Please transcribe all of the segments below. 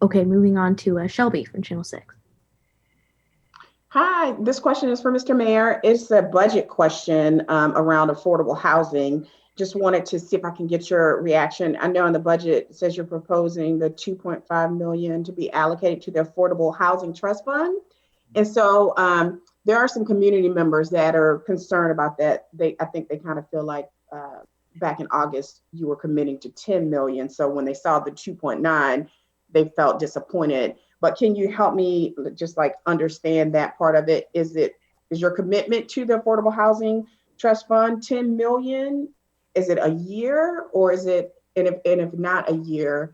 Okay, moving on to Shelby from Channel 6. Hi, this question is for Mr. Mayor. It's a budget question around affordable housing. Just wanted to see if I can get your reaction. I know in the budget it says you're proposing the 2.5 million to be allocated to the Affordable Housing Trust Fund. And so there are some community members that are concerned about that. I think they kind of feel like back in August you were committing to 10 million. So when they saw the 2.9, they felt disappointed. But can you help me just like understand that part of it? Is your commitment to the Affordable Housing Trust Fund 10 million? Is it a year, or is it, and if not a year,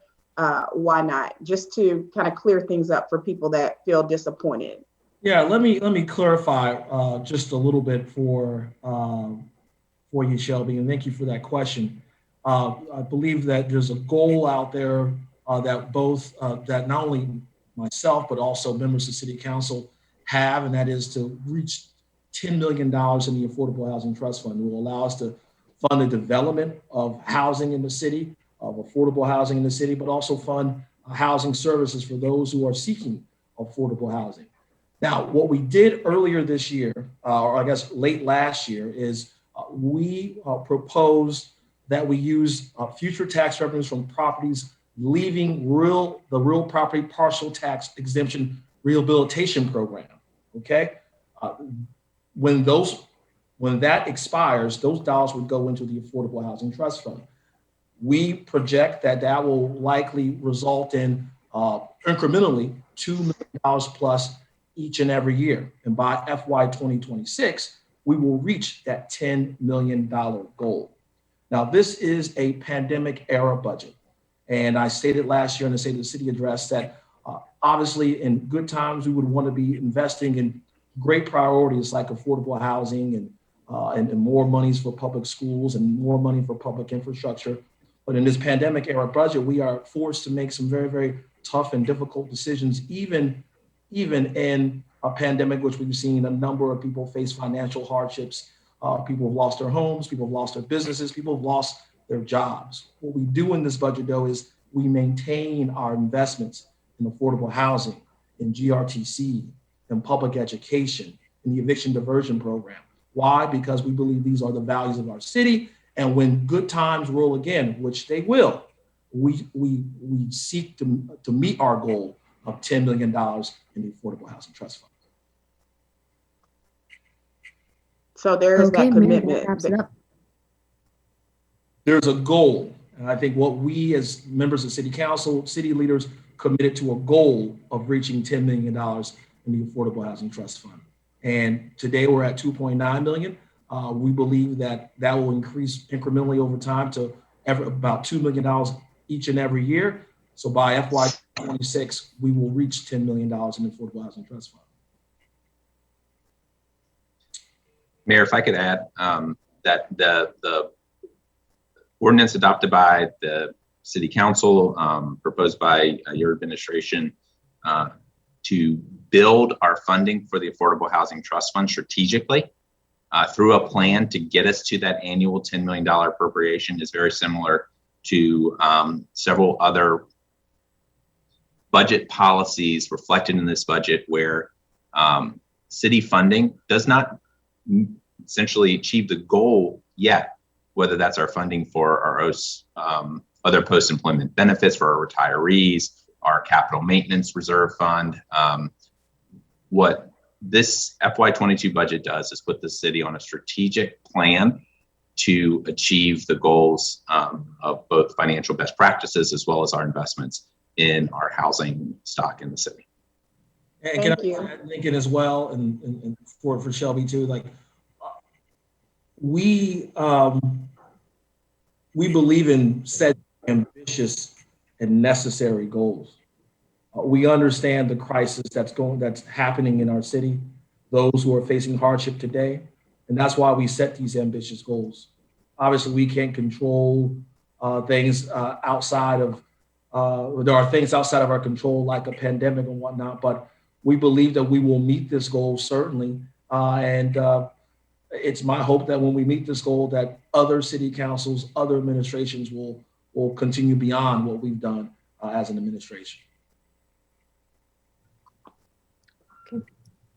why not? Just to kind of clear things up for people that feel disappointed. Yeah, let me clarify just a little bit for you, Shelby, and thank you for that question. I believe that there's a goal out there that not only myself but also members of City Council have, and that is to reach $10 million in the Affordable Housing Trust Fund. It will allow us to fund the development of housing in the city, of affordable housing in the city, but also fund housing services for those who are seeking affordable housing. Now, what we did earlier this year, or I guess late last year, is we proposed that we use future tax revenues from properties leaving the real property partial tax exemption rehabilitation program. Okay, uh, when those when that expires, those dollars would go into the Affordable Housing Trust Fund. We project that that will likely result in incrementally $2 million plus each and every year. And by FY 2026, we will reach that $10 million goal. Now, this is a pandemic era budget. And I stated last year in the State of the City address that obviously in good times, we would want to be investing in great priorities like affordable housing and more monies for public schools and more money for public infrastructure. But in this pandemic era budget, we are forced to make some very, very tough and difficult decisions, even in a pandemic, which we've seen a number of people face financial hardships. People have lost their homes, people have lost their businesses, people have lost their jobs. What we do in this budget, though, is we maintain our investments in affordable housing, in GRTC, in public education, in the eviction diversion program. Why? Because we believe these are the values of our city. And when good times roll again, which they will, we seek to meet our goal of $10 million in the Affordable Housing Trust Fund. So there is Okay, that Mayor, that commitment. wraps it up. There's a goal. And I think what we as members of City Council, city leaders, committed to a goal of reaching $10 million in the Affordable Housing Trust Fund. And today we're at 2.9 million. We believe that that will increase incrementally over time to about $2 million each and every year. So by FY26, we will reach $10 million in the Affordable Housing Trust Fund. Mayor, if I could add that the ordinance adopted by the City Council, proposed by your administration, to build our funding for the Affordable Housing Trust Fund strategically through a plan to get us to that annual $10 million appropriation is very similar to several other budget policies reflected in this budget where city funding does not essentially achieve the goal yet, whether that's our funding for our other post-employment benefits for our retirees, our capital maintenance reserve fund. What this FY22 budget does is put the city on a strategic plan to achieve the goals of both financial best practices as well as our investments in our housing stock in the city. And can I add Lincoln as well, and for Shelby too, like we believe in setting ambitious and necessary goals. We understand the crisis that's happening in our city, those who are facing hardship today, and that's why we set these ambitious goals. Obviously, we can't control things outside of. There are things outside of our control, like a pandemic and whatnot, but we believe that we will meet this goal certainly, and it's my hope that when we meet this goal, that other city councils, other administrations will continue beyond what we've done as an administration.